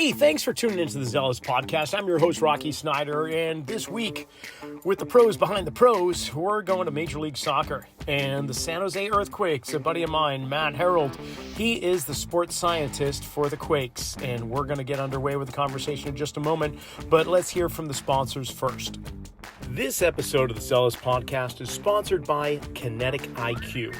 Hey, thanks for tuning into the Zelos Podcast. I'm your host, Rocky Snyder, and this week, with the pros behind the pros, we're going to Major League Soccer. And the San Jose Earthquakes, a buddy of mine, Mat Herold, he is the sports scientist for the Quakes, and we're going to get underway with the conversation in just a moment, but let's hear from the sponsors first. This episode of the Zelos Podcast is sponsored by Kinetic IQ,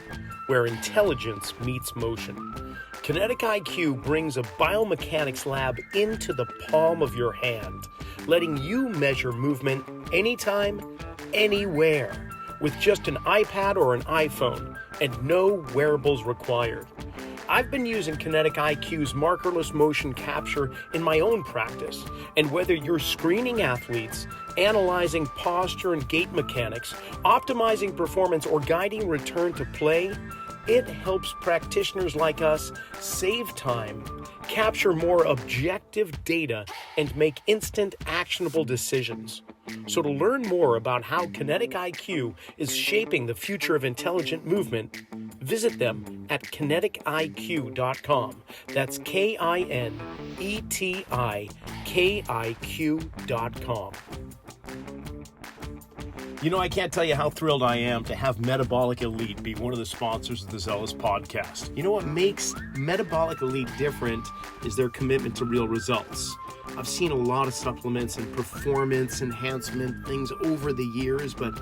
where intelligence meets motion. Kinetic IQ brings a biomechanics lab into the palm of your hand, letting you measure movement anytime, anywhere, with just an iPad or an iPhone, and no wearables required. I've been using Kinetic IQ's markerless motion capture in my own practice, and whether you're screening athletes, analyzing posture and gait mechanics, optimizing performance, or guiding return to play, it helps practitioners like us save time, capture more objective data, and make instant actionable decisions. So to learn more about how Kinetic IQ is shaping the future of intelligent movement, visit them at kinetikiq.com. That's KINETIKIQ.com. You know, I can't tell you how thrilled I am to have Metabolic Elite be one of the sponsors of the Zelos Podcast. You know what makes Metabolic Elite different is their commitment to real results. I've seen a lot of supplements and performance enhancement things over the years, but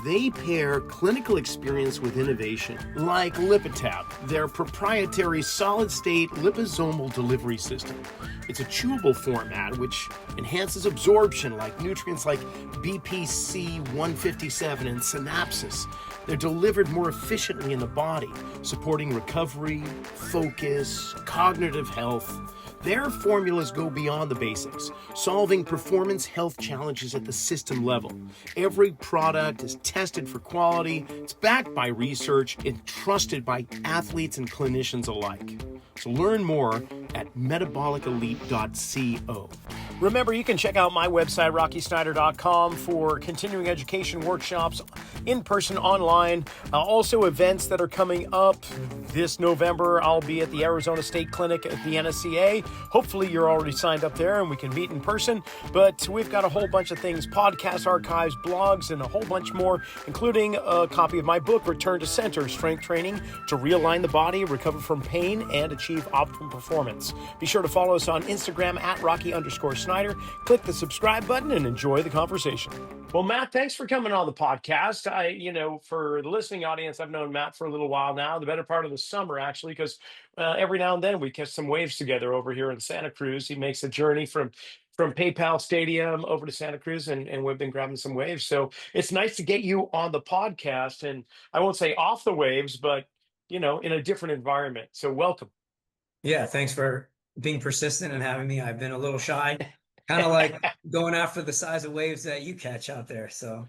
they pair clinical experience with innovation, like Lipitab, their proprietary solid-state liposomal delivery system. It's a chewable format which enhances absorption like nutrients like BPC 157 and synapses. They're delivered more efficiently in the body, supporting recovery, focus, cognitive health. Their formulas go beyond the basics, solving performance health challenges at the system level. Every product is tested for quality, it's backed by research, and trusted by athletes and clinicians alike. So learn more at metabolicelite.co. Remember, you can check out my website, rockysnyder.com, for continuing education workshops, in person, online. Also events that are coming up this November. I'll be at the Arizona State Clinic at the NSCA. Hopefully you're already signed up there and we can meet in person. But we've got a whole bunch of things, podcast archives, blogs, and a whole bunch more, including a copy of my book, Return to Center, Strength Training to Realign the Body, Recover from Pain, and Achieve Optimum Performance. Be sure to follow us on Instagram at Rocky_Snyder. Click the subscribe button and enjoy the conversation. Well, Mat, thanks for coming on the podcast. For the listening audience, I've known Mat for a little while now, the better part of the summer, actually, because every now and then we catch some waves together over here in Santa Cruz. He makes a journey from PayPal Stadium over to Santa Cruz, and we've been grabbing some waves. So it's nice to get you on the podcast, and I won't say off the waves, but, in a different environment. So welcome. Yeah, thanks for being persistent and having me. I've been a little shy, kind of like going after the size of waves that you catch out there. So,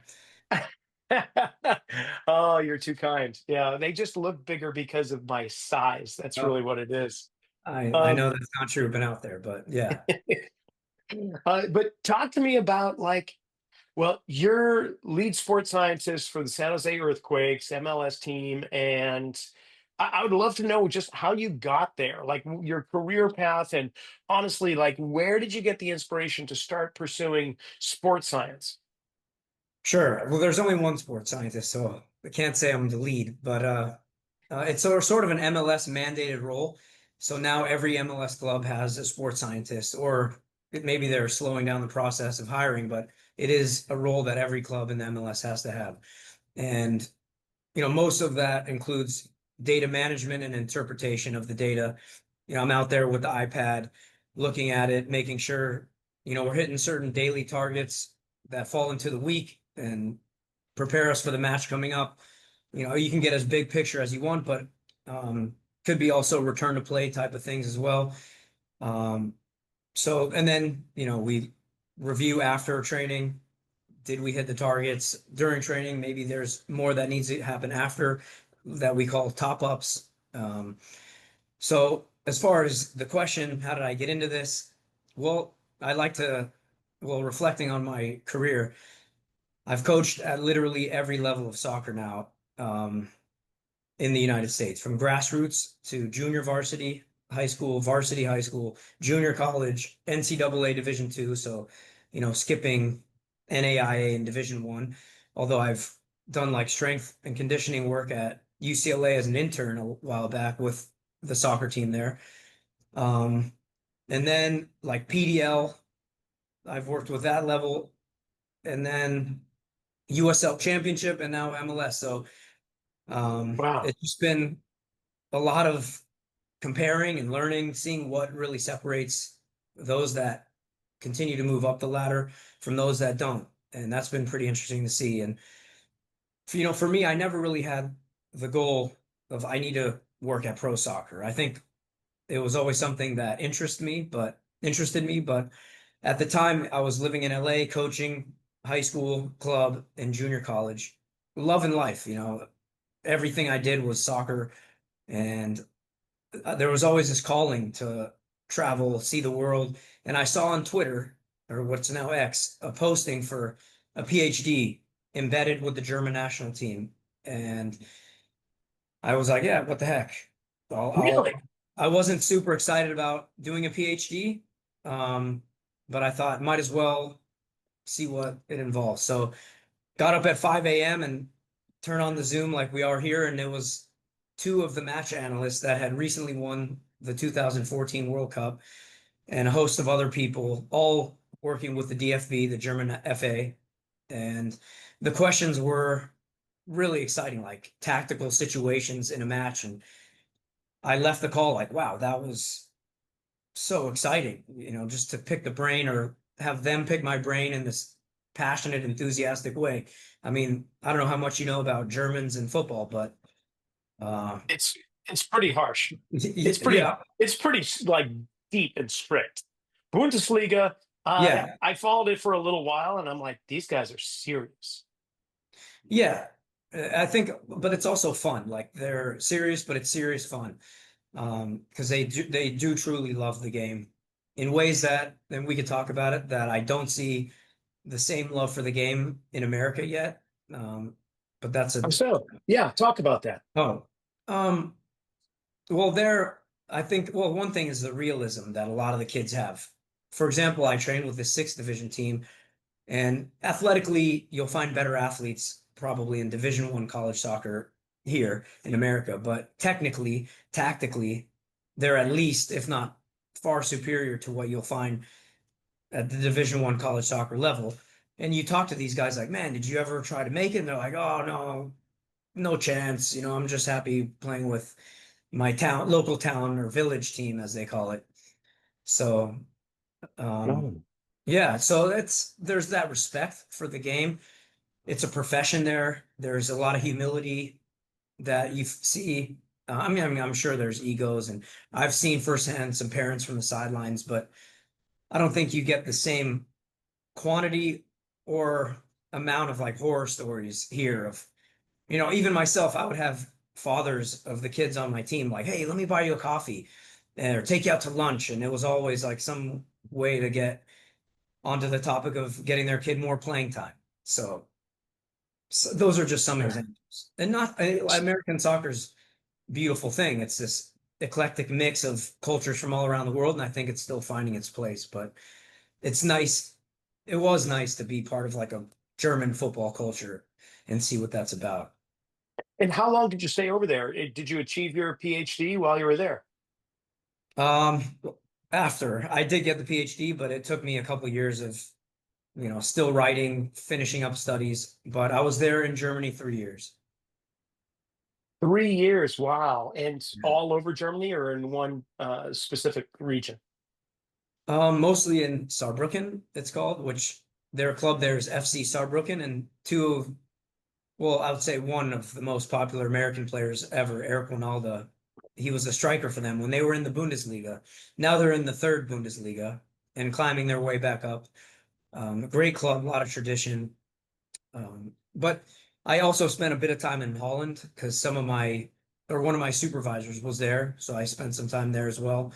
Oh, you're too kind. Yeah, they just look bigger because of my size. That's really what it is. I know that's not true, been out there, but yeah. But talk to me about you're lead sports scientist for the San Jose Earthquakes MLS team, and I would love to know just how you got there, like your career path, and honestly, like where did you get the inspiration to start pursuing sports science? Sure. Well, there's only one sports scientist, so I can't say I'm the lead, but it's sort of an MLS mandated role. So now every MLS club has a sports scientist, or maybe they're slowing down the process of hiring, but it is a role that every club in the MLS has to have. And, most of that includes data management and interpretation of the data. I'm out there with the iPad, looking at it, making sure, we're hitting certain daily targets that fall into the week and prepare us for the match coming up. You can get as big picture as you want, but could be also return to play type of things as well. And then, we review after training. Did we hit the targets during training? Maybe there's more that needs to happen after, that we call top-ups. So as far as the question, how did I get into this? Well, reflecting on my career, I've coached at literally every level of soccer now in the United States, from grassroots to junior varsity high school, varsity high school, junior college, NCAA Division two. So, skipping NAIA and Division one. Although I've done like strength and conditioning work at UCLA as an intern a while back with the soccer team there. Um, and then like PDL, I've worked with that level, and then USL Championship, and now MLS. So Wow. it's just been a lot of comparing and learning, seeing what really separates those that continue to move up the ladder from those that don't. And that's been pretty interesting to see. And for me, I never really had the goal of I need to work at pro soccer. I think it was always something that interested me, but at the time I was living in LA, coaching high school, club, and junior college, loving life, everything I did was soccer, and there was always this calling to travel, see the world. And I saw on Twitter, or what's now X, a posting for a PhD embedded with the German national team. And I was like, yeah, what the heck? Really? I wasn't super excited about doing a PhD, um, but I thought might as well see what it involves. So got up at 5 a.m. and turned on the Zoom like we are here, and it was two of the match analysts that had recently won the 2014 World Cup and a host of other people, all working with the DFB, the German FA. And the questions were really exciting, like tactical situations in a match. And I left the call like, wow, that was so exciting, just to pick the brain or have them pick my brain in this passionate, enthusiastic way. I mean, I don't know how much you know about Germans and football, but uh, It's it's pretty harsh. It's pretty yeah, it's pretty like deep and strict. Bundesliga, yeah, I followed it for a little while and I'm like, these guys are serious. yeah. I think, but it's also fun. Like they're serious, but it's serious fun. Because they do truly love the game in ways that, and we could talk about it, that I don't see the same love for the game in America yet. Um, but that's I'm a so yeah, talk about that. oh. Um, well, I think, well, one thing is the realism that a lot of the kids have. For example, I train with the sixth division team, and athletically, you'll find better athletes probably in Division One college soccer here in America. But technically, tactically, they're at least, if not far superior to what you'll find at the Division One college soccer level. And you talk to these guys like, man, did you ever try to make it? And they're like, oh no, no chance. I'm just happy playing with my local town or village team, as they call it. So, um, Oh, yeah, so there's that respect for the game. It's a profession there. There's a lot of humility that you see. I mean, I'm sure there's egos, and I've seen firsthand some parents from the sidelines, but I don't think you get the same quantity or amount of like horror stories here of, even myself, I would have fathers of the kids on my team like, hey, let me buy you a coffee or take you out to lunch. And it was always like some way to get onto the topic of getting their kid more playing time. So those are just some sure. examples. And not American soccer's beautiful thing. It's this eclectic mix of cultures from all around the world, and I think it's still finding its place. But it's nice. It was nice to be part of like a German football culture and see what that's about. And how long did you stay over there? Did you achieve your PhD while you were there? Um, After I did get the PhD, but it took me a couple years of, still writing, finishing up studies. But I was there in Germany 3 years. 3 years. Wow. And all over Germany or in one specific region? Mostly in Saarbrücken, it's called, which their club there is FC Saarbrücken, and well, I would say one of the most popular American players ever, Eric Ronaldo. He was a striker for them when they were in the Bundesliga. Now they're in the third Bundesliga and climbing their way back up. A great club, a lot of tradition. But I also spent a bit of time in Holland because one of my supervisors was there, so I spent some time there as well.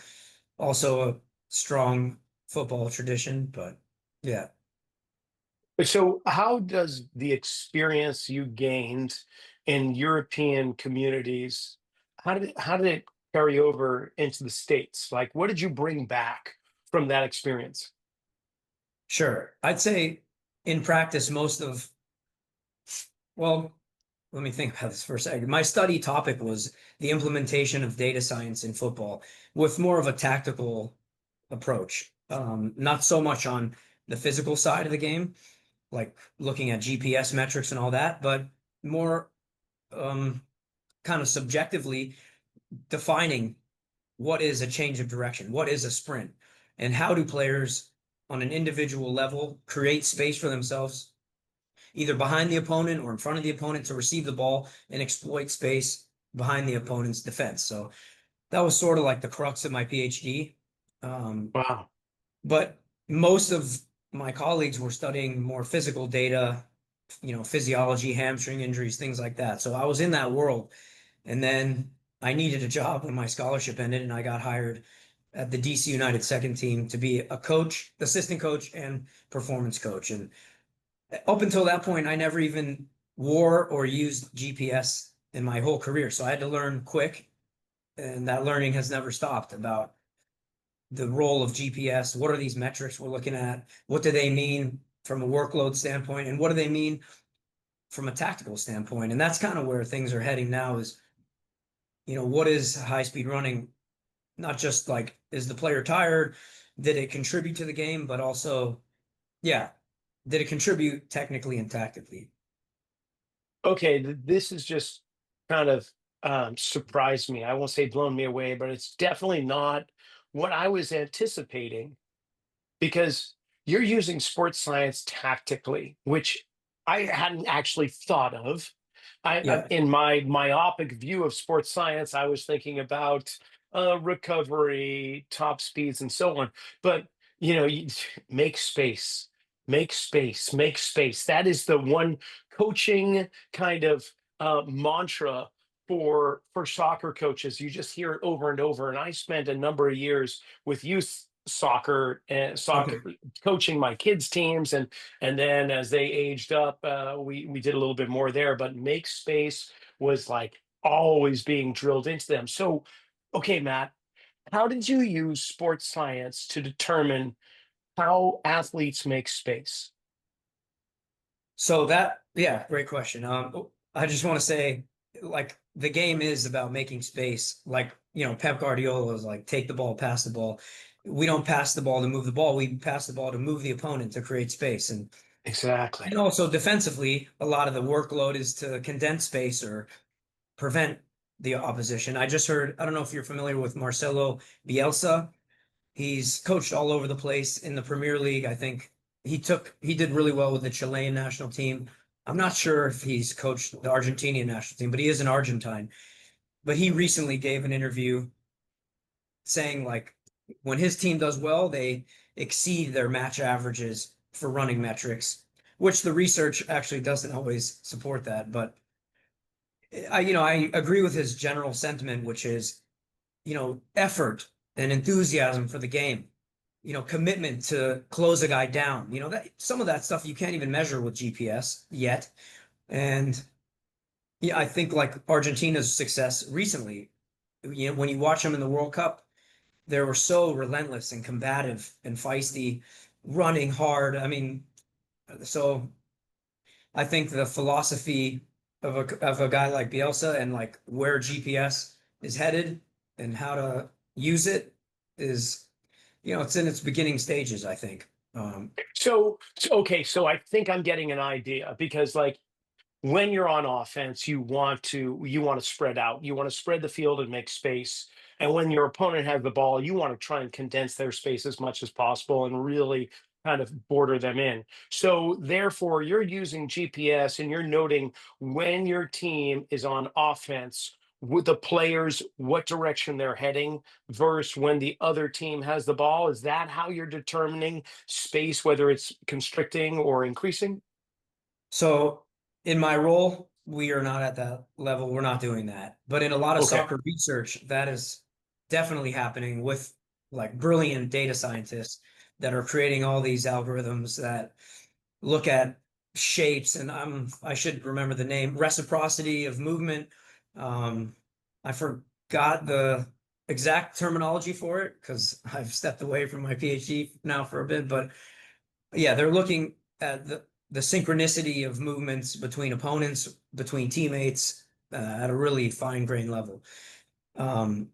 Also a strong football tradition, but yeah. So, how does the experience you gained in European communities, how did it carry over into the States? Like, what did you bring back from that experience? Sure. I'd say in practice, well, let me think about this for a second. My study topic was the implementation of data science in football with more of a tactical approach. Not so much on the physical side of the game, like looking at GPS metrics and all that, but more um, kind of subjectively defining what is a change of direction, what is a sprint, and how do players on an individual level create space for themselves, either behind the opponent or in front of the opponent to receive the ball and exploit space behind the opponent's defense. So that was sort of like the crux of my PhD. Um, Wow. but most of my colleagues were studying more physical data, physiology, hamstring injuries, things like that. So I was in that world. And then I needed a job when my scholarship ended, and I got hired at the DC United second team to be a coach, assistant coach, and performance coach. And up until that point, I never even wore or used GPS in my whole career. So I had to learn quick, and that learning has never stopped about the role of GPS. What are these metrics we're looking at? What do they mean from a workload standpoint? And what do they mean from a tactical standpoint? And that's kind of where things are heading now is, what is high speed running? Not just like, is the player tired? Did it contribute to the game? But also, yeah, did it contribute technically and tactically? Okay, this is just kind of surprised me. I won't say blown me away, but it's definitely not what I was anticipating because you're using sports science tactically, which I hadn't actually thought of. Yeah. In my myopic view of sports science, I was thinking about recovery, top speeds, and so on. But you make space, make space, make space. That is the one coaching kind of mantra for soccer coaches. You just hear it over and over. And I spent a number of years with youth soccer and Okay. soccer coaching my kids teams and then as they aged up we did a little bit more there, but make space was like always being drilled into them. So okay, Matt, how did you use sports science to determine how athletes make space? So yeah, great question. I just want to say, like, the game is about making space. Like, Pep Guardiola is like, take the ball, pass the ball. We don't pass the ball to move the ball. We pass the ball to move the opponent to create space. And Exactly. also defensively, a lot of the workload is to condense space or prevent the opposition. I don't know if you're familiar with Marcelo Bielsa. He's coached all over the place in the Premier League. I think he did really well with the Chilean national team. I'm not sure if he's coached the Argentinian national team, but he is an Argentine. But he recently gave an interview saying like when his team does well, they exceed their match averages for running metrics, which the research actually doesn't always support that. But I agree with his general sentiment, which is, effort and enthusiasm for the game, commitment to close a guy down, that some of that stuff you can't even measure with GPS yet. And yeah, I think like Argentina's success recently, when you watch them in the World Cup, they were so relentless and combative and feisty, running hard. I mean, so I think the philosophy of a guy like Bielsa and like where GPS is headed and how to use it is, it's in its beginning stages, I think. Okay, so I think I'm getting an idea because like when you're on offense, you want to spread out. You want to spread the field and make space. And when your opponent has the ball, you want to try and condense their space as much as possible and really kind of border them in. So therefore, you're using GPS and you're noting when your team is on offense with the players, what direction they're heading versus when the other team has the ball. Is that how you're determining space, whether it's constricting or increasing? So in my role, we are not at that level. We're not doing that. But in a lot of Okay. soccer research, that is definitely happening with like brilliant data scientists that are creating all these algorithms that look at shapes and I should remember the name, reciprocity of movement. Um, I forgot exact terminology for it because I've stepped away from my PhD now for a bit, but yeah, they're looking at the synchronicity of movements between opponents, between teammates, at a really fine grained level. Um,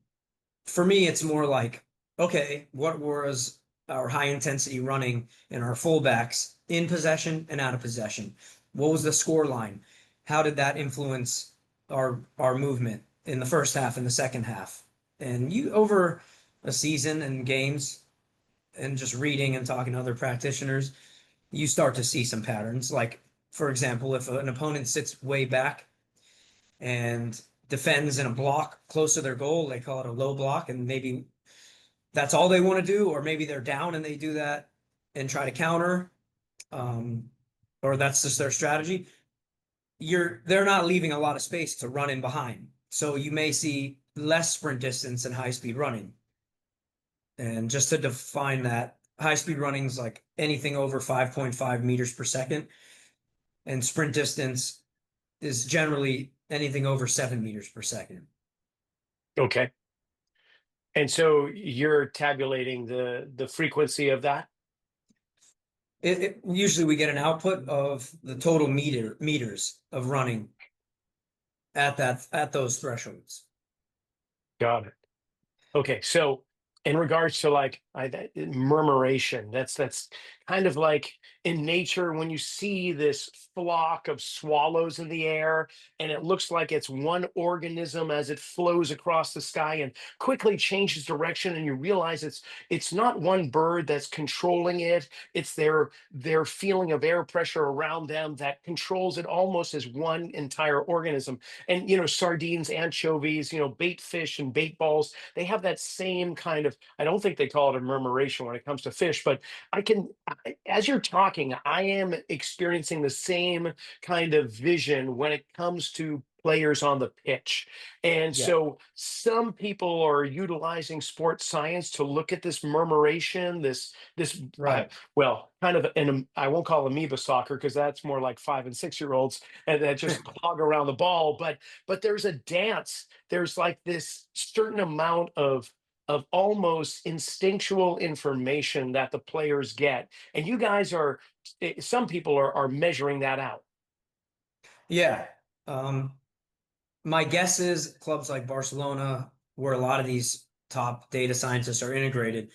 for me, it's more like, okay, what was our high intensity running and our fullbacks in possession and out of possession? What was the score line? How did that influence our movement in the first half and the second half? And you over a season and games and just reading and talking to other practitioners, you start to see some patterns. Like, for example, if an opponent sits way back and defends in a block close to their goal, they call it a low block, and maybe that's all they want to do, or maybe they're down and they do that and try to counter, um, or that's just their strategy. They're not leaving a lot of space to run in behind. So you may see less sprint distance and high speed running. And just to define that, high speed running is like anything over 5.5 meters per second, and sprint distance is generally anything over 7 meters per second. Okay. And so you're tabulating the frequency of that? Usually we get an output of the total meters of running at those thresholds. Got it. Okay, so in regards to like murmuration, that's kind of like in nature when you see this flock of swallows in the air, and it looks like it's one organism as it flows across the sky and quickly changes direction, and you realize it's not one bird that's controlling it; it's their feeling of air pressure around them that controls it almost as one entire organism. And sardines, anchovies, bait fish and bait balls, they have that same kind of, I don't think they call it a murmuration when it comes to fish, but as you're talking, I am experiencing the same kind of vision when it comes to players on the pitch. And Yeah, so some people are utilizing sports science to look at this murmuration, this right. well, kind of I won't call amoeba soccer because that's more like 5 and 6 year olds and that just clog around the ball. But there's a dance. There's like this certain amount of almost instinctual information that the players get, and you guys are some people are measuring that out. Yeah. Um, my guess is clubs like Barcelona, where a lot of these top data scientists are integrated,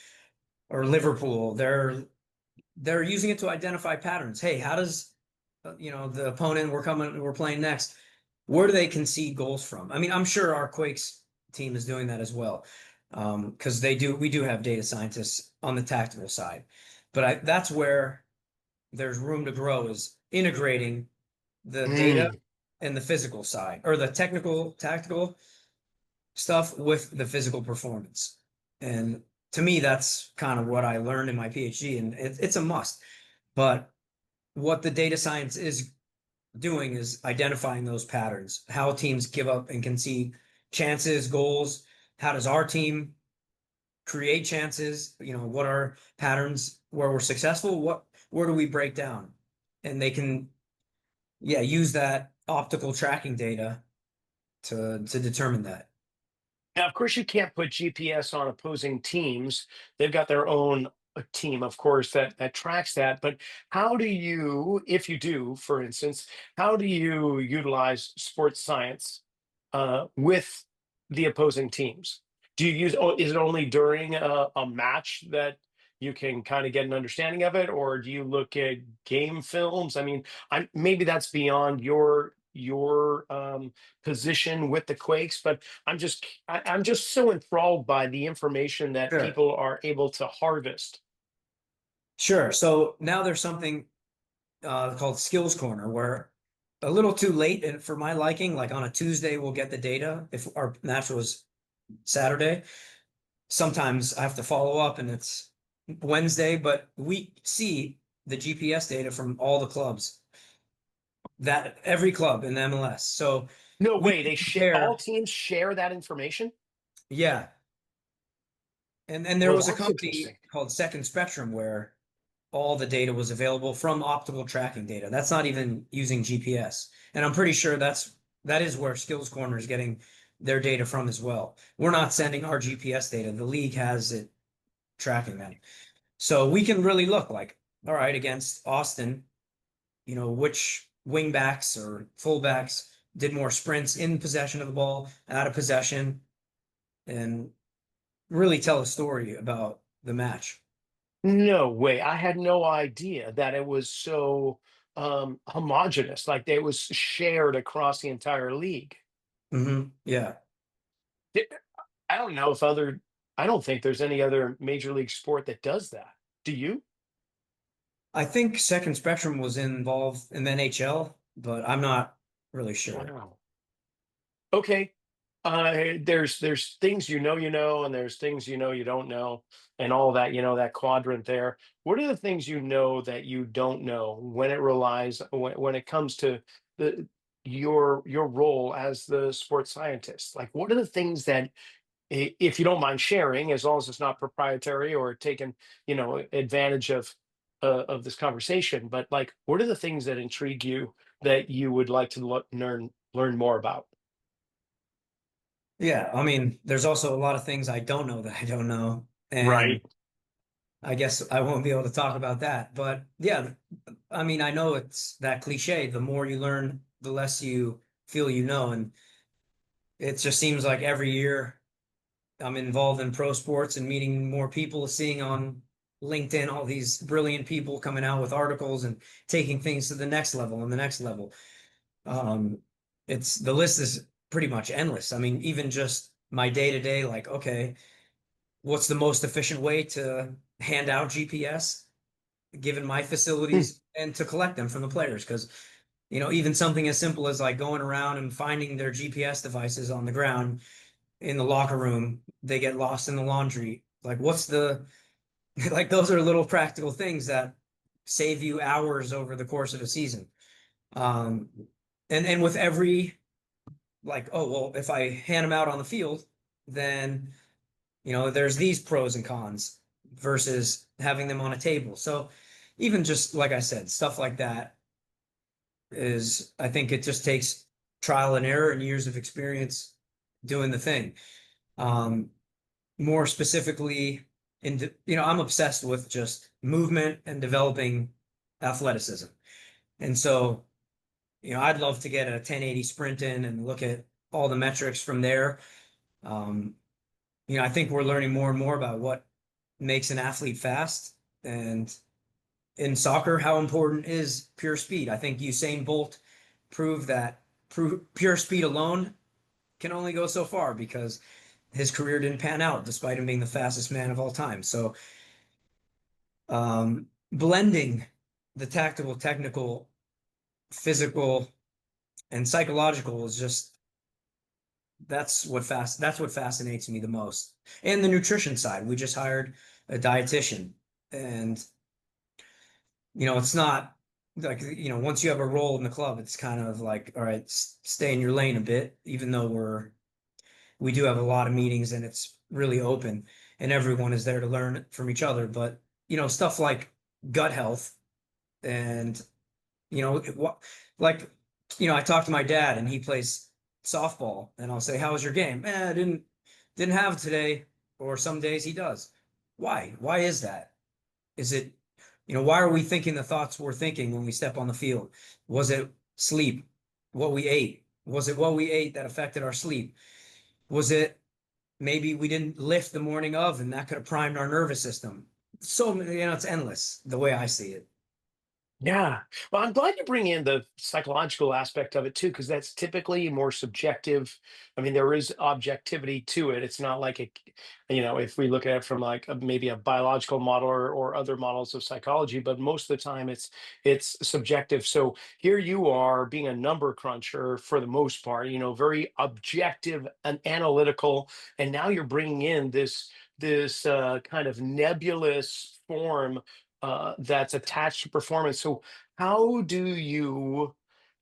or Liverpool, they're using it to identify patterns. Hey, how does the opponent we're playing next, where do they concede goals from? I mean, I'm sure our Quakes team is doing that as well, because we do have data scientists on the tactical side, but that's where there's room to grow, is integrating the data Mm. and the physical side, or the tactical stuff with the physical performance. And to me, that's kind of what I learned in my PhD, and it's a must. But what the data science is doing is identifying those patterns, how teams give up and concede chances, goals. How does our team create chances? What are patterns where we're successful? Where do we break down? And they can, yeah, use that optical tracking data to determine that. Now, of course, you can't put GPS on opposing teams. They've got their own team, of course, that tracks that. But how do you, if you do, for instance, how do you utilize sports science with the opposing teams? Do you use? Oh, is it only during a match that you can kind of get an understanding of it, or do you look at game films? I mean, maybe that's beyond your position with the Quakes, but I'm just so enthralled by the information that Sure. people are able to harvest. Sure. So now there's something called Skills Corner, where a little too late and for my liking, like on a Tuesday, we'll get the data. If our match was Saturday, sometimes I have to follow up and it's Wednesday, but we see the GPS data from all the clubs, that every club in the MLS. So No we way, can all compare. teams share that information. Yeah. And there Well, was a that's company interesting. called Second Spectrum where all the data was available from optical tracking data. That's not even using GPS. And I'm pretty sure that is where Skills Corner is getting their data from as well. We're not sending our GPS data. The league has it tracking them. So we can really look like, all right, against Austin, which wingbacks or fullbacks did more sprints in possession of the ball, out of possession, and really tell a story about the match. No way. I had no idea that it was so homogenous, like it was shared across the entire league. Yeah. Di- I don't know if other, I don't think there's any other major league sport that does that. Do you? I think Second Spectrum was involved in the NHL, but I'm not really sure. Wow. Okay. There's things you know, and there's things you don't know, and all that, that quadrant there. What are the things you know that you don't know when it relies when it comes to the your role as the sports scientist? Like, what are the things that, if you don't mind sharing, as long as it's not proprietary or taking, advantage of this conversation, but like, what are the things that intrigue you that you would like to learn more about? Yeah, I mean, there's also a lot of things I don't know that I don't know, and Right. I guess I won't be able to talk about that. But yeah, I mean, I know it's that cliche, the more you learn, the less you feel you know, and it just seems like every year I'm involved in pro sports and meeting more people, seeing on LinkedIn all these brilliant people coming out with articles and taking things to the next level and the next level. Um, it's the list is pretty much endless. I mean, even just my day to day, like, okay, what's the most efficient way to hand out GPS given my Hmm. facilities and to collect them from the players? Because, even something as simple as like going around and finding their GPS devices on the ground in the locker room, they get lost in the laundry. Like, what's the, like, those are little practical things that save you hours over the course of a season. Um, and with every like, oh, well, if I hand them out on the field, then, there's these pros and cons versus having them on a table. So even just like I said, stuff like that is, I think it just takes trial and error and years of experience doing the thing. Um, More specifically, I'm obsessed with just movement and developing athleticism. And so, I'd love to get a 1080 sprint in and look at all the metrics from there. Um, I think we're learning more and more about what makes an athlete fast. And in soccer, how important is pure speed? I think Usain Bolt proved that pure speed alone can only go so far because his career didn't pan out despite him being the fastest man of all time. So, blending the tactical, technical, physical, and psychological is just that's what fascinates me the most. And the nutrition side, we just hired a dietitian, and it's not like once you have a role in the club, it's kind of like, all right, stay in your lane a bit, even though we do have a lot of meetings and it's really open and everyone is there to learn from each other. But stuff like gut health and like I talk to my dad and he plays softball and I'll say, "How was your game?" I didn't have today, or some days he does. Why is that? Is it, why are we thinking the thoughts we're thinking when we step on the field? Was it sleep? What we ate? Was it what we ate that affected our sleep? Was it maybe we didn't lift the morning of and that could have primed our nervous system? So, it's endless the way I see it. Yeah. Well, I'm glad you bring in the psychological aspect of it too, because that's typically more subjective. I mean, there is objectivity to it. It's not like if we look at it from like maybe a biological model or other models of psychology, but most of the time it's subjective. So here you are being a number cruncher for the most part, very objective and analytical, and now you're bringing in this kind of nebulous form that's attached to performance. So how do you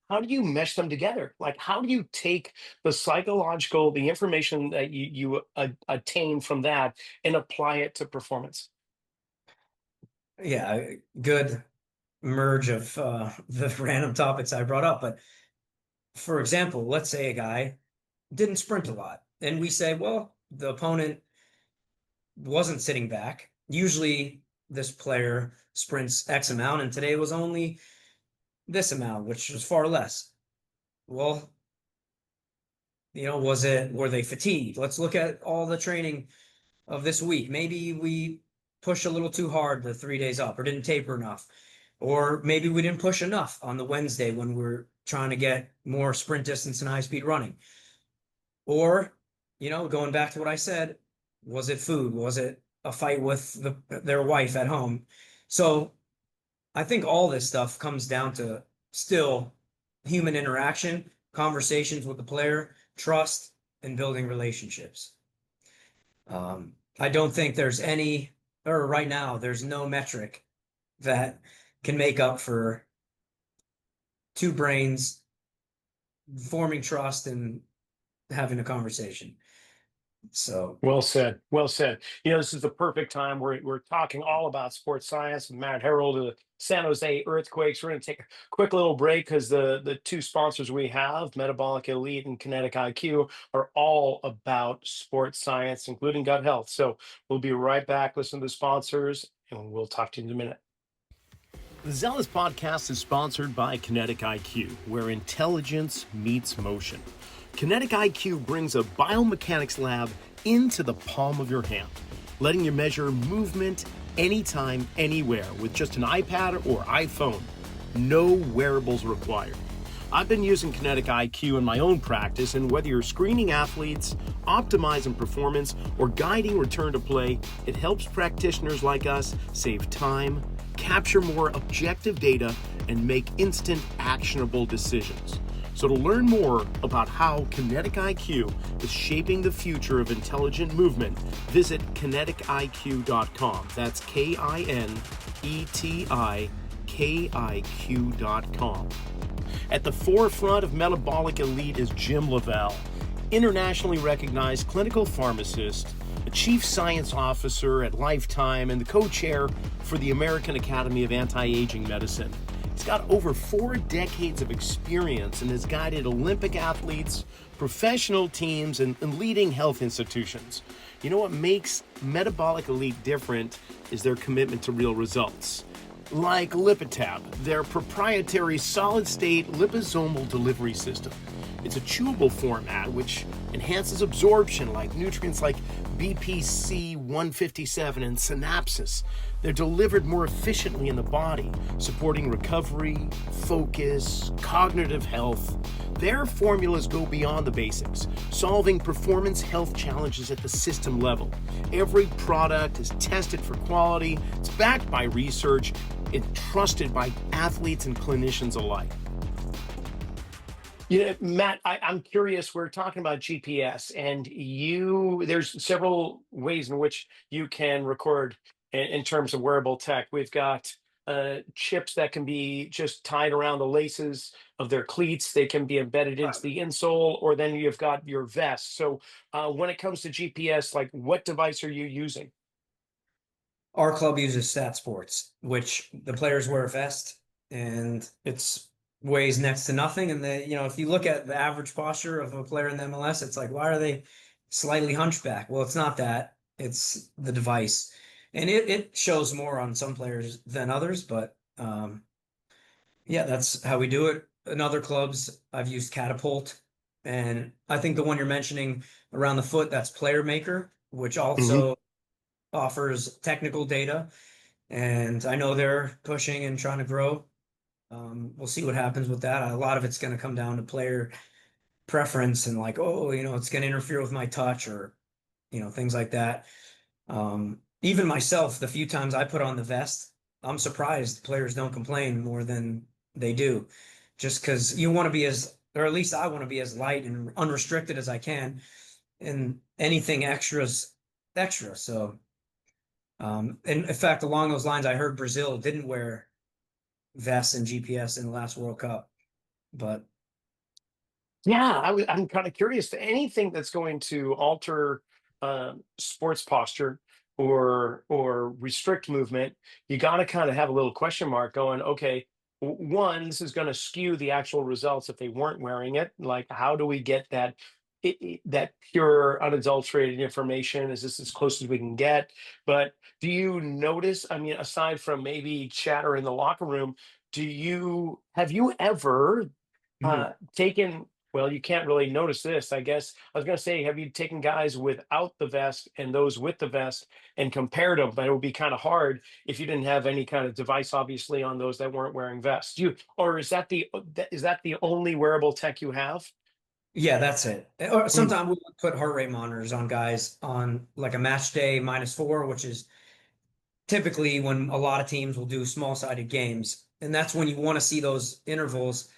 how do you mesh them together? Like, how do you take the information that you attain from that and apply it to performance? Yeah, good merge of the random topics I brought up. But for example, let's say a guy didn't sprint a lot. And we say, well, the opponent wasn't sitting back. Usually this player sprints X amount, and today was only this amount, which was far less. Well, were they fatigued? Let's look at all the training of this week. Maybe we pushed a little too hard the 3 days up or didn't taper enough. Or maybe we didn't push enough on the Wednesday when we're trying to get more sprint distance and high speed running. Or, going back to what I said, was it food? Was it a fight with their wife at home? So I think all this stuff comes down to still human interaction, conversations with the player, trust, and building relationships. I don't think right now, there's no metric that can make up for two brains forming trust and having a conversation. So Well said. Well said. This is the perfect time. We're talking all about sports science with Mat Herold of the San Jose Earthquakes. We're going to take a quick little break because the two sponsors we have, Metabolic Elite and Kinetic IQ, are all about sports science, including gut health. So we'll be right back. Listen to the sponsors, and we'll talk to you in a minute. The Zelos Podcast is sponsored by Kinetic IQ, where intelligence meets motion. Kinetic IQ brings a biomechanics lab into the palm of your hand, letting you measure movement anytime, anywhere with just an iPad or iPhone. No wearables required. I've been using Kinetic IQ in my own practice, and whether you're screening athletes, optimizing performance, or guiding return to play, it helps practitioners like us save time, capture more objective data, and make instant actionable decisions. So to learn more about how Kinetic IQ is shaping the future of intelligent movement, visit kinetikiq.com. That's KINETIKIQ.com. At the forefront of Metabolic Elite is Jim Lavelle, internationally recognized clinical pharmacist, a chief science officer at Lifetime, and the co-chair for the American Academy of Anti-Aging Medicine. He's got over 4 decades of experience and has guided Olympic athletes, professional teams, and leading health institutions. What makes Metabolic Elite different is their commitment to real results. Like Lipitab, their proprietary solid-state liposomal delivery system. It's a chewable format which enhances absorption like nutrients like BPC 157 and synapses. They're delivered more efficiently in the body, supporting recovery, focus, cognitive health. Their formulas go beyond the basics, solving performance health challenges at the system level. Every product is tested for quality, it's backed by research, and trusted by athletes and clinicians alike. Matt, I'm curious. We're talking about GPS, and there's several ways in which you can record in terms of wearable tech. We've got chips that can be just tied around the laces of their cleats. They can be embedded into the insole, or then you've got your vest. So when it comes to GPS, like what device are you using? our club uses Stat Sports, which the players wear a vest, and it's weighs next to nothing. And if you look at the average posture of a player in the MLS, it's like, why are they slightly hunchback? Well, it's not that. It's the device. And it shows more on some players than others, but yeah, that's how we do it. In other clubs, I've used Catapult, and I think the one you're mentioning around the foot, that's Player Maker, which also offers technical data. And I know they're pushing and trying to grow. We'll see what happens with that. A lot of it's going to come down to player preference and like, it's going to interfere with my touch or, things like that. Even myself, the few times I put on the vest, I'm surprised players don't complain more than they do, just because you want to be or at least I want to be as light and unrestricted as I can, and anything extra's extra. So, and in fact, along those lines, I heard Brazil didn't wear vests and GPS in the last World Cup, but Yeah, I'm kind of curious. Anything that's going to alter sports posture or restrict movement, you got to kind of have a little question mark going. Okay, one, this is going to skew the actual results if they weren't wearing it. Like, how do we get that that pure unadulterated information? Is this as close as we can get? But do you notice, I mean, aside from maybe chatter in the locker room, have you ever Mhm. taken, well, you can't really notice this, I guess. I was going to say, have you taken guys without the vest and those with the vest and compared them? But it would be kind of hard if you didn't have any kind of device, obviously, on those that weren't wearing vests. Or is that the only wearable tech you have? Yeah, that's it. Or Mm. sometimes we would put heart rate monitors on guys on like a match day -4, which is typically when a lot of teams will do small-sided games. And that's when you want to see those intervals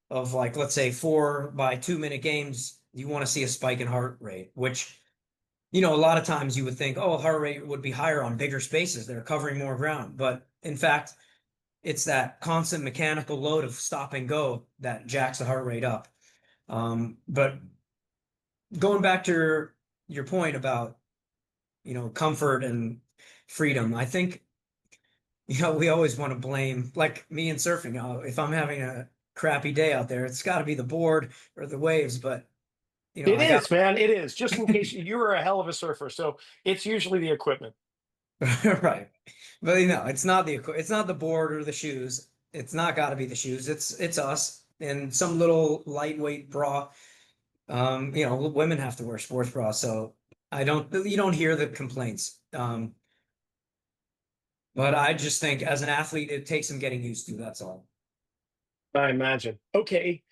of like, let's say 4 by 2 minute games, you want to see a spike in heart rate, which, a lot of times you would think, oh, heart rate would be higher on bigger spaces. They're covering more ground. But in fact, it's that constant mechanical load of stop and go that jacks the heart rate up. But going back to your point about, comfort and freedom, I think, we always want to blame, like me in surfing. If I'm having a crappy day out there, it's got to be the board or the waves. But, It I got, is, man. It is. Just in case you are a hell of a surfer, so it's usually the equipment. right. But, it's not the board or the shoes. It's not got to be the shoes. It's us and some little lightweight bra. Women have to wear sports bras, so you don't hear the complaints. But I just think as an athlete, it takes some getting used to. That's all. I imagine. Okay.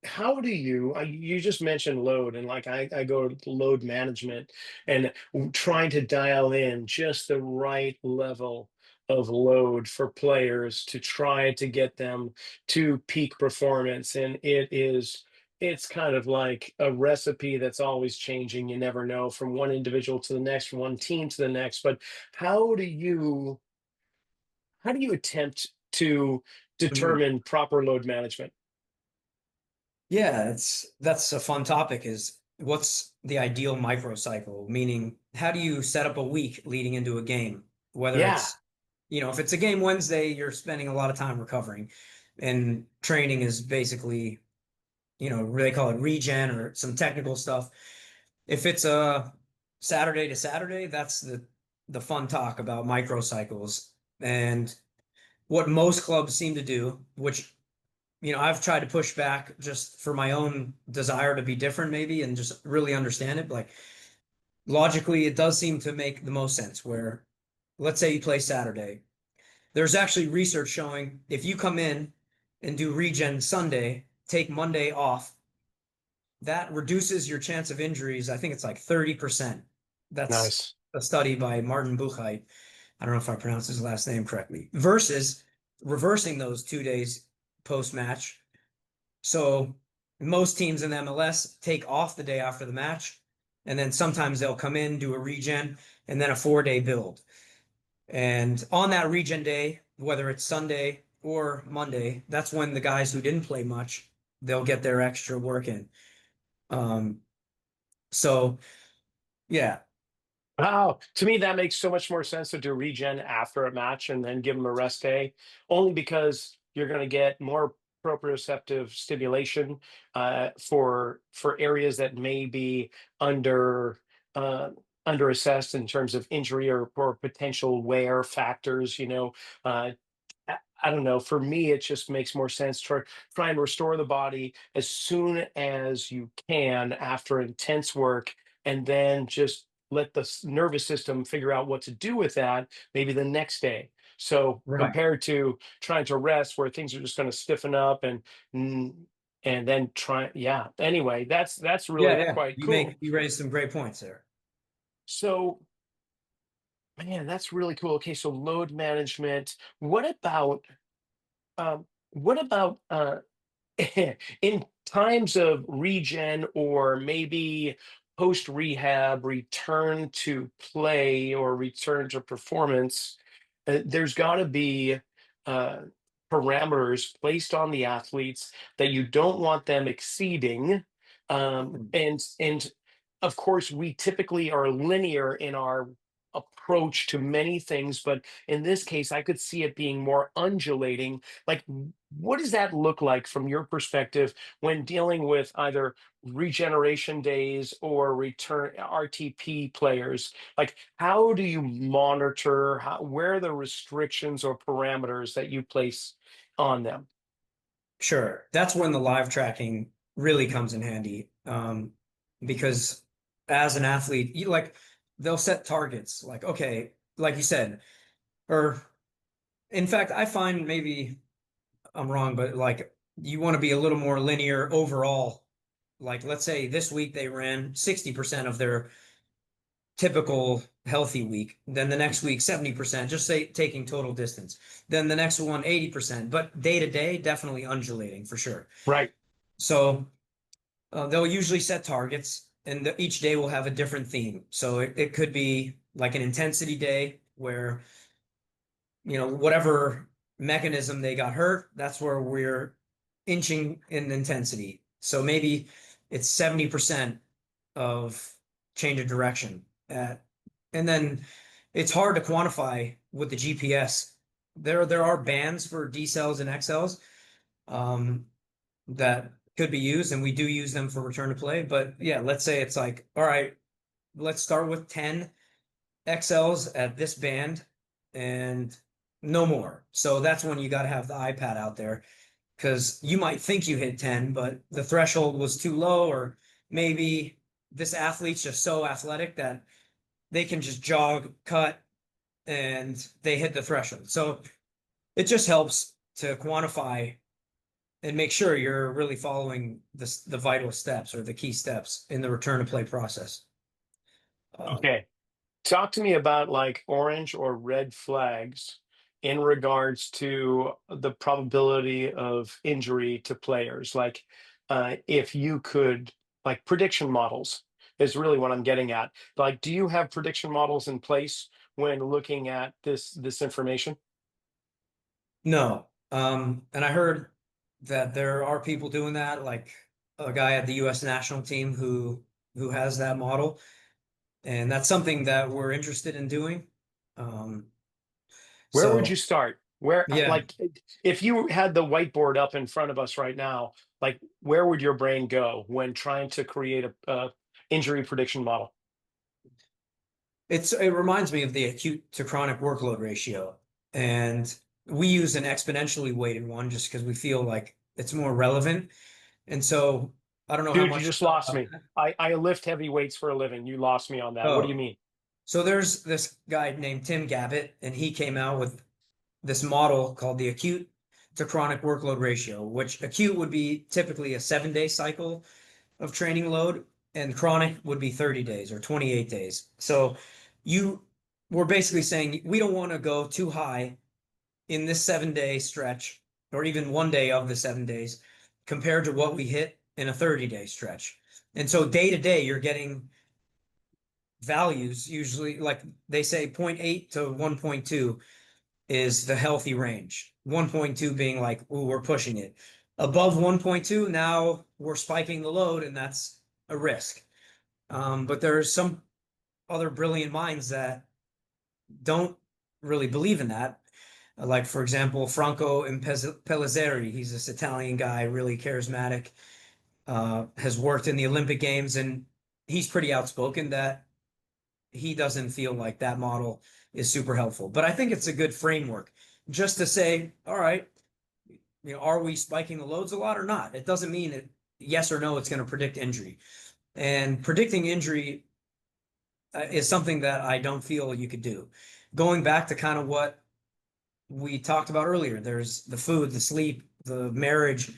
How do you just mentioned load, and like I go to load management and trying to dial in just the right level of load for players to try to get them to peak performance. And it's kind of like a recipe that's always changing. You never know, from one individual to the next, from one team to the next. But how do you how do you attempt to Mhm. determine proper load management? Yeah, that's a fun topic is what's the ideal microcycle? Meaning, how do you set up a week leading into a game? Whether Yeah. it's, if it's a game Wednesday, you're spending a lot of time recovering, and training is basically, they call it regen or some technical stuff. If it's a Saturday to Saturday, that's the fun talk about microcycles. And what most clubs seem to do, which I've tried to push back just for my own desire to be different, maybe, and just really understand it. Like logically, it does seem to make the most sense. Where, let's say you play Saturday, there's actually research showing if you come in and do regen Sunday, take Monday off, that reduces your chance of injuries. I think it's like 30%. That's Nice. a study by Martin Buchheit. I don't know if I pronounced his last name correctly. Versus reversing those 2 days post match. So most teams in MLS take off the day after the match, and then sometimes they'll come in, do a regen, and then a 4 day build. And on that regen day, whether it's Sunday or Monday, that's when the guys who didn't play much, they'll get their extra work in. Um, so yeah, Wow. To me, that makes so much more sense to do regen after a match and then give them a rest day, only because you're going to get more proprioceptive stimulation for areas that may be under uh, under assessed in terms of injury or potential wear factors. Uh, I don't know. For me, it just makes more sense to try and restore the body as soon as you can after intense work, and then just let the nervous system figure out what to do with that maybe the next day. So right. compared to trying to rest, where things are just going to stiffen up mm, and then try, yeah. Anyway, that's Yeah, really yeah. quite cool. You raised some great points there. So, man, that's really cool. Okay, so load management. What about in times of regen or maybe post rehab return to play or return to performance? There's got to be uh, parameters placed on the athletes that you don't want them exceeding, and of course we typically are linear in our approach to many things, but in this case I could see it being more undulating. Like, what does that look like from your perspective when dealing with either regeneration days or return RTP players? Like, how do you monitor, where are the restrictions or parameters that you place on them? Sure. That's when the live tracking really comes in handy. Because as an athlete, you like they'll set targets like, okay, like you said, or in fact, I find maybe I'm wrong, but like you want to be a little more linear overall. Like let's say this week they ran 60% of their typical healthy week. Then the next week, 70%, just say taking total distance. Then the next one, 80%. But day to day, definitely undulating for sure. Right. So they'll usually set targets, and each day will have a different theme. So it could be like an intensity day where, whatever mechanism they got hurt, that's where we're inching in intensity. So maybe it's 70% of change of direction. And then it's hard to quantify with the GPS. There are bands for D cells and X cells that could be used, and we do use them for return to play. But yeah, let's say it's like, all right, let's start with 10 XLs at this band and no more. So that's when you got to have the iPad out there because you might think you hit 10, but the threshold was too low, or maybe this athlete's just so athletic that they can just jog, cut, and they hit the threshold. So it just helps to quantify and make sure you're really following the vital steps or the key steps in the return to play process. Okay. Talk to me about like orange or red flags in regards to the probability of injury to players. Like, if you could, like prediction models is really what I'm getting at. Like, do you have prediction models in place when looking at this information? No. And I heard that there are people doing that, like a guy at the US national team who has that model. And that's something that we're interested in doing. Um, Where would so you start? Where, yeah. like, if you had the whiteboard up in front of us right now, like, where would your brain go when trying to create a injury prediction model? It reminds me of the acute to chronic workload ratio. And we use an exponentially weighted one just because we feel like it's more relevant. And so I don't know how Dude, you much you just know lost about me. that. I lift heavy weights for a living. You lost me on that. What do you Oh, mean? so there's this guy named Tim Gabbett, and he came out with this model called the acute to chronic workload ratio, which acute would be typically a 7 day cycle of training load, and chronic would be 30 days or 28 days. So you we're basically saying we don't want to go too high in this 7 day stretch, or even one day of the 7 days, compared to what we hit in a 30-day stretch. And so day to day, you're getting values usually like they say zero point 0.8 to 1.2 is the healthy range. 1.2 being like, ooh, we're pushing it. Above 1.2, now we're spiking the load, and that's a risk. But there's some other brilliant minds that don't really believe in that. Like, for example, Franco Pellizzeri, he's this Italian guy, really charismatic, has worked in the Olympic Games, and he's pretty outspoken that he doesn't feel like that model is super helpful. But I think it's a good framework just to say, all right, are we spiking the loads a lot or not? It doesn't mean it, yes or no, it's going to predict injury. And predicting injury is something that I don't feel you could do. Going back to kind of what we talked about earlier, there's the food, the sleep, the marriage,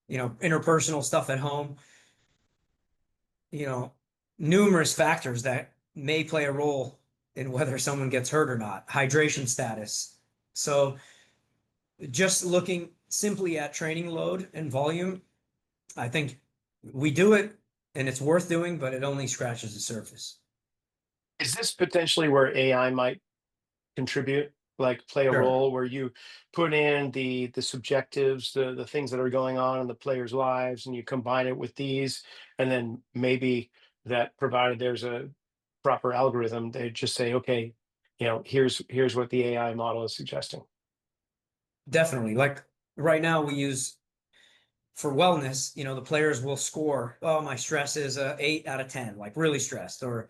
interpersonal stuff at home, you know, numerous factors that may play a role in whether someone gets hurt or not, hydration status. So just looking simply at training load and volume, I think we do it and it's worth doing, but it only scratches the surface. Is this potentially where AI might contribute, like play a Sure. role where you put in the subjectives, the things that are going on in the players' lives, and you combine it with these, and then maybe that provided there's a proper algorithm, they just say, okay, here's what the AI model is suggesting. Definitely. Like right now we use for wellness, the players will score, oh, my stress is a 8 out of 10, like really stressed, or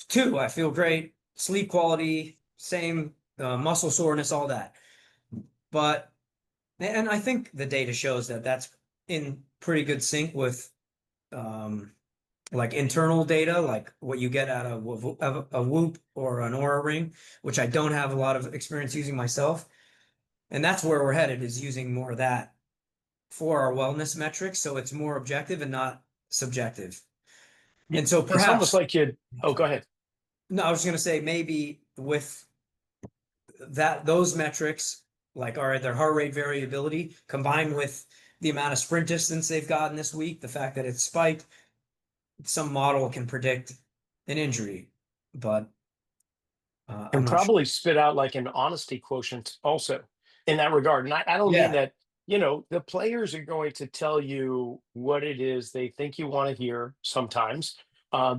2, I feel great, sleep quality, same, muscle soreness, all that. But, and I think the data shows that that's in pretty good sync with, like internal data, like what you get out of a Whoop or an Aura Ring, which I don't have a lot of experience using myself. And that's where we're headed, is using more of that for our wellness metrics, so it's more objective and not subjective. And so It's almost perhaps, like you. Oh, go ahead. no, I was going to say maybe with those metrics, like their heart rate variability combined with the amount of sprint distance they've gotten this week, the fact that it's spiked, some model can predict an injury, but I'm And not sure. probably spit out like an honesty quotient also in that regard. And I don't mean Yeah, that, the players are going to tell you what it is they think you want to hear sometimes.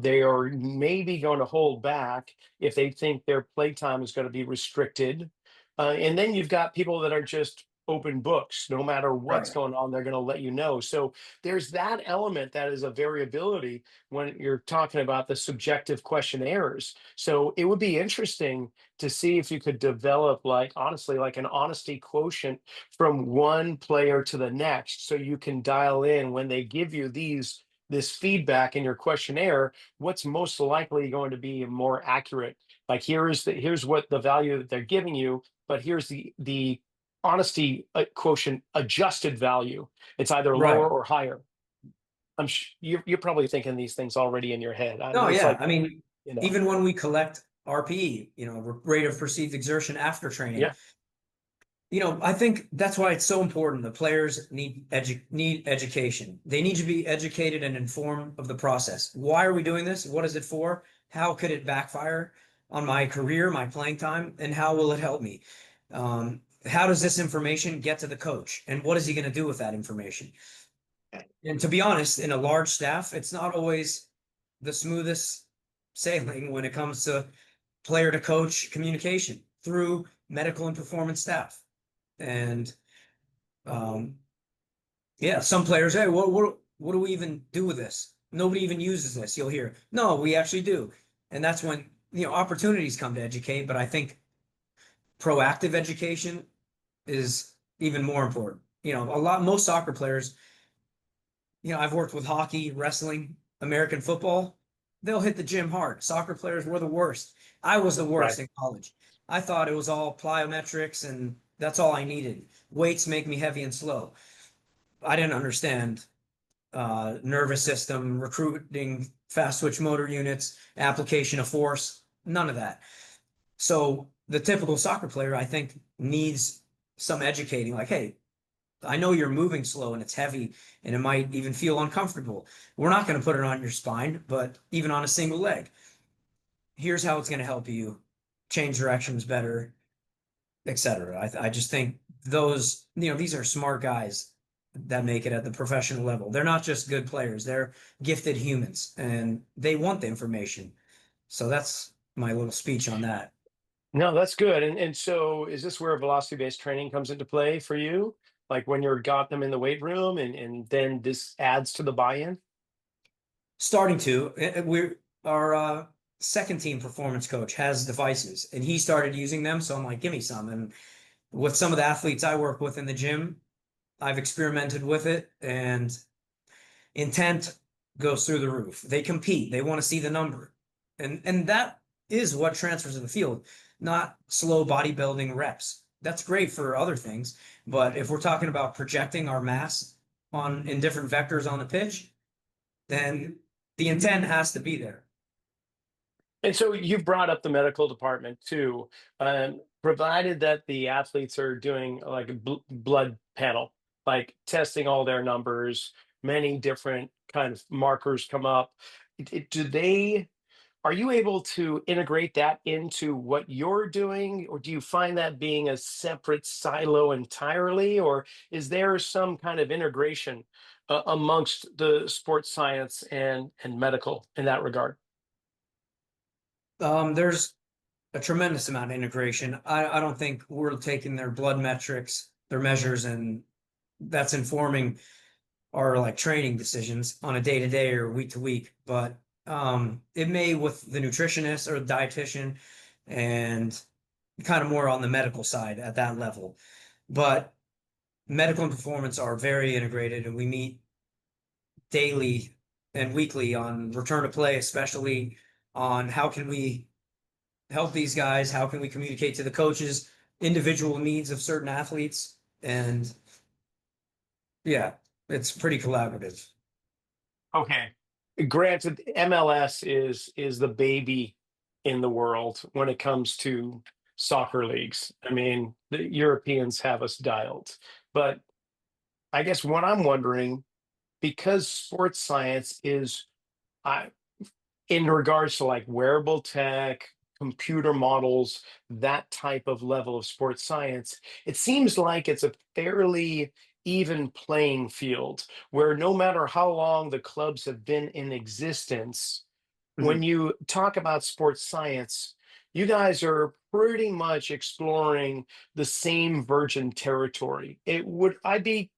They are maybe going to hold back if they think their play time is going to be restricted. And then you've got people that are just open books. No matter what's right, going on, they're going to let you know. So there's that element that is a variability when you're talking about the subjective questionnaires. So it would be interesting to see if you could develop, like, honestly, like an honesty quotient from one player to the next, so you can dial in when they give you this feedback in your questionnaire, what's most likely going to be more accurate. Like, here's what the value that they're giving you, but here's the honesty quotient adjusted value. It's either lower right. or higher. You're probably thinking these things already in your head. No, It's yeah. like, I mean, you know, even when we collect RPE, rate of perceived exertion after training, yeah, I think that's why it's so important. The players need education. They need to be educated and informed of the process. Why are we doing this? What is it for? How could it backfire on my career, my playing time, and how will it help me? How does this information get to the coach, and what is he going to do with that information? And to be honest, in a large staff, it's not always the smoothest sailing when it comes to player to coach communication through medical and performance staff. And um, yeah, some players, hey, what do we even do with this? Nobody even uses this. You'll hear, no, we actually do. And that's when, opportunities come to educate. But I think proactive education is even more important. Most soccer players, I've worked with hockey, wrestling, American football. They'll hit the gym hard. Soccer players were the worst. I was the right. worst in college. I thought it was all plyometrics and that's all I needed. Weights make me heavy and slow. I didn't understand nervous system, recruiting, fast twitch motor units, application of force, none of that. So the typical soccer player, I think, needs some educating. Like, hey, I know you're moving slow and it's heavy and it might even feel uncomfortable. We're not going to put it on your spine, but even on a single leg, here's how it's going to help you change directions better, etc. I just think those, these are smart guys that make it at the professional level. They're not just good players, they're gifted humans and they want the information. So that's my little speech on that. No, that's good. And so is this where velocity-based training comes into play for you? Like when you're got them in the weight room and then this adds to the buy-in? Starting to, we're our second team performance coach has devices and he started using them. So I'm like, give me some. And with some of the athletes I work with in the gym, I've experimented with it and intent goes through the roof. They compete. They want to see the number. And that is what transfers to the field, not slow bodybuilding reps. That's great for other things, but if we're talking about projecting our mass on in different vectors on the pitch, then the intent has to be there. And so you brought up the medical department too. Provided that the athletes are doing like a blood panel, like testing all their numbers, many different kind of markers come up. Do they Are you able to integrate that into what you're doing, or do you find that being a separate silo entirely, or is there some kind of integration amongst the sports science and medical in that regard? There's a tremendous amount of integration. I don't think we're taking their blood metrics their measures, and that's informing our like training decisions on a day-to-day or week-to-week. But it may with the nutritionist or the dietitian and kind of more on the medical side at that level. But medical and performance are very integrated, and we meet daily and weekly on return to play, especially on how can we help these guys, how can we communicate to the coaches, individual needs of certain athletes, and yeah, it's pretty collaborative. Okay. Granted, MLS is the baby in the world when it comes to soccer leagues. I mean, the Europeans have us dialed. But I guess what I'm wondering, because sports science is I in regards to like wearable tech, computer models, that type of level of sports science, it seems like it's a fairly even playing field where no matter how long the clubs have been in existence, when Mhm. you talk about sports science, you guys are pretty much exploring the same virgin territory. It would I be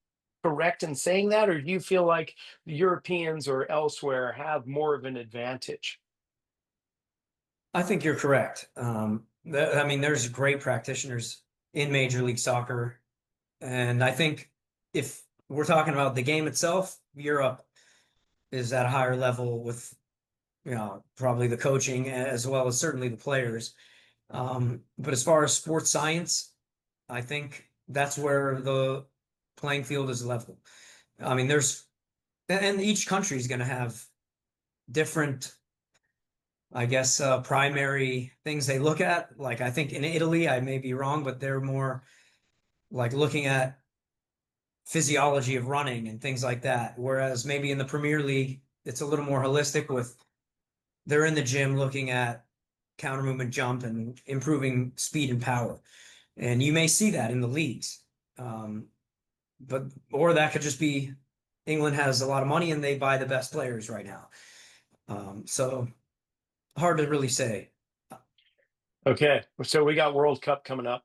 correct in saying that, or do you feel like the Europeans or elsewhere have more of an advantage? I think you're correct. I mean, there's great practitioners in Major League Soccer, and I think if we're talking about the game itself, Europe is at a higher level with, probably the coaching as well as certainly the players. But as far as sports science, I think that's where the playing field is level. I mean, and each country is going to have different, I guess, primary things they look at. Like, I think in Italy, I may be wrong, but they're more like looking at physiology of running and things like that. Whereas maybe in the Premier League, it's a little more holistic with they're in the gym looking at counter movement jump and improving speed and power. And you may see that in the leagues. Um, or that could just be England has a lot of money and they buy the best players right now. So hard to really say. Okay, so we got World Cup coming up.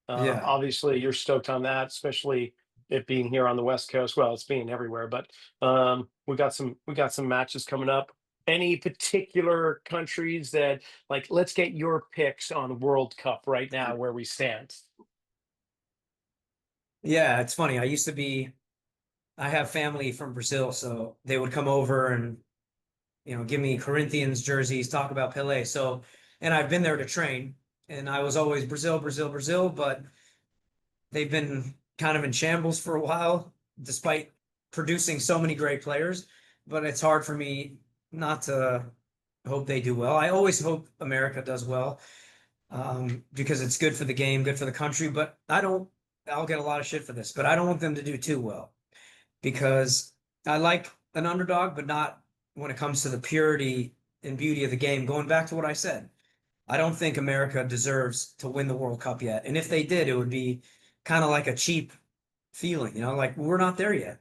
Yeah. Obviously, you're stoked on that, especially it being here on the West Coast. Well, it's being everywhere, but we got some matches coming up. Any particular countries that like? Let's get your picks on World Cup right now, where we stand. Yeah, it's funny. I have family from Brazil, so they would come over and, give me Corinthians jerseys, talk about Pele. So, and I've been there to train, and I was always Brazil, Brazil, Brazil, but they've been kind of in shambles for a while, despite producing so many great players. But it's hard for me not to hope they do well. I always hope America does well, because it's good for the game, good for the country. But I'll get a lot of shit for this, but I don't want them to do too well because I like an underdog, but not when it comes to the purity and beauty of the game. Going back to what I said, I don't think America deserves to win the World Cup yet. And if they did, it would be kind of like a cheap feeling, like we're not there yet.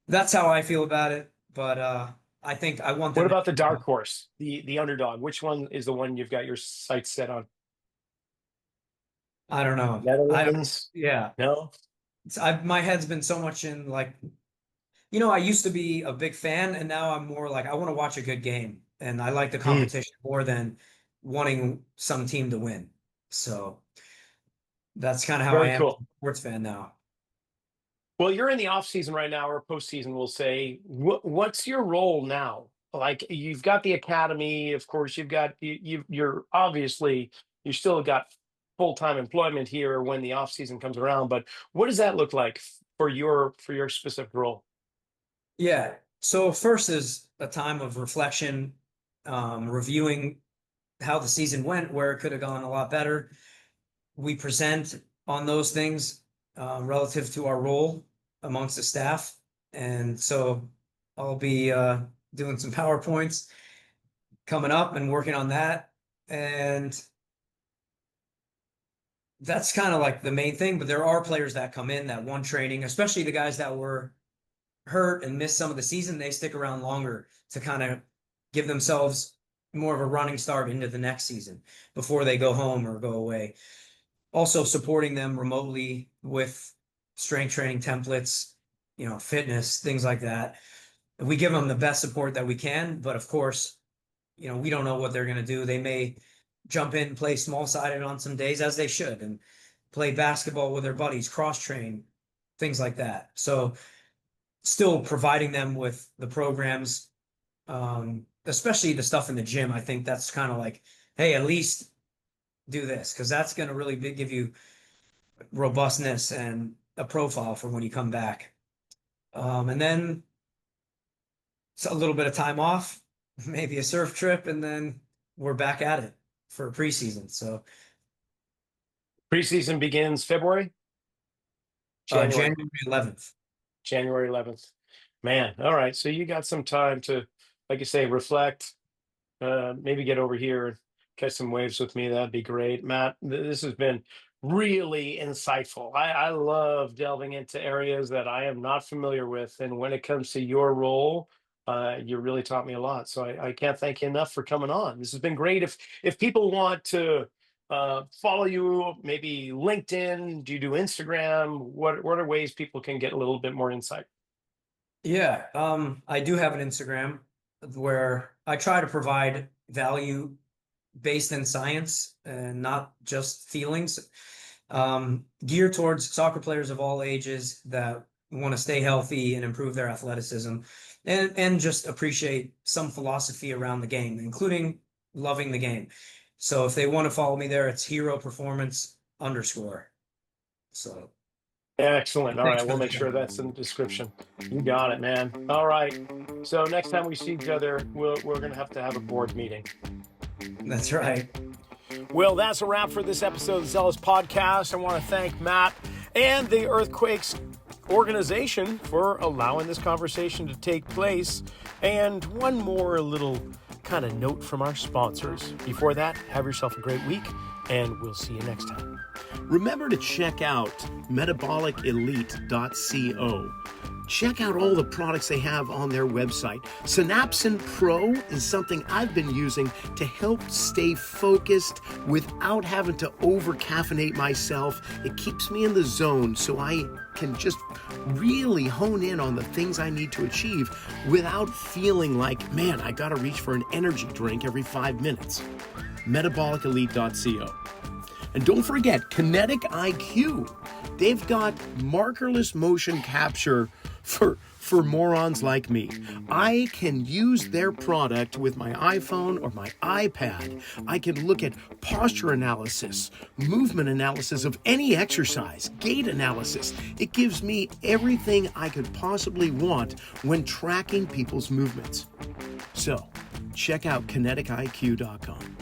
That's how I feel about it. But I think I want What them to. about the dark horse, the underdog? Which one is the one you've got your sights set on? I don't know. I don't. Netherlands? Yeah, No. my head's been so much in like, I used to be a big fan, and now I'm more like I want to watch a good game, and I like the Hmm, competition more than wanting some team to win. So that's kind of how I very am as cool. a sports fan now. Well, you're in the off season right now, or postseason, we'll say. What's your role now? Like you've got the academy, of course. You've got you're obviously you still got full time employment here when the off season comes around. But what does that look like for your specific role? Yeah. So first is a time of reflection, reviewing how the season went, where it could have gone a lot better. We present on those things relative to our role amongst the staff. And so I'll be doing some PowerPoints coming up and working on that. And that's kind of like the main thing. But there are players that come in that one training, especially the guys that were hurt and missed some of the season. They stick around longer to kind of give themselves more of a running start into the next season before they go home or go away. also supporting them remotely with strength training templates, fitness, things like that. We give them the best support that we can, but of course, we don't know what they're going to do. They may jump in, play small-sided on some days, as they should, and play basketball with their buddies, cross-train, things like that. So still providing them with the programs, especially the stuff in the gym. I think that's kind of like, hey, at least do this, because that's going to really give you robustness and a profile for when you come back. And then it's a little bit of time off, maybe a surf trip, and then we're back at it for preseason. So Preseason begins February? January 11th. January 11th. Man, all right. So you got some time to, like you say, reflect, maybe get over here and catch some waves with me. That'd be great. Matt, this has been really insightful. I love delving into areas that I am not familiar with. And when it comes to your role, you really taught me a lot. So I can't thank you enough for coming on. This has been great. If people want to follow you, maybe LinkedIn, do you do Instagram? What are ways people can get a little bit more insight? Yeah, I do have an Instagram where I try to provide value based in science and not just feelings, geared towards soccer players of all ages that want to stay healthy and improve their athleticism, and just appreciate some philosophy around the game, including loving the game. So if they want to follow me there, it's Hero Performance _. So Excellent. All thanks right, for we'll the make sure show. that's in the description. You got it, man. All right. So next time we see each other, we're going to have a board meeting. That's right. Well, that's a wrap for this episode of the Zelos Podcast. I want to thank Matt and the Earthquakes organization for allowing this conversation to take place. And one more little kind of note from our sponsors. Before that, have yourself a great week, and we'll see you next time. Remember to check out metabolicelite.co. Check out all the products they have on their website. Synapsin Pro is something I've been using to help stay focused without having to over-caffeinate myself. It keeps me in the zone so I can just really hone in on the things I need to achieve without feeling like, man, I gotta reach for an energy drink every 5 minutes. Metabolicelite.co. And don't forget, Kinetic IQ. They've got markerless motion capture for morons like me. I can use their product with my iPhone or my iPad. I can look at posture analysis, movement analysis of any exercise, gait analysis. It gives me everything I could possibly want when tracking people's movements. So, check out kinetikiq.com.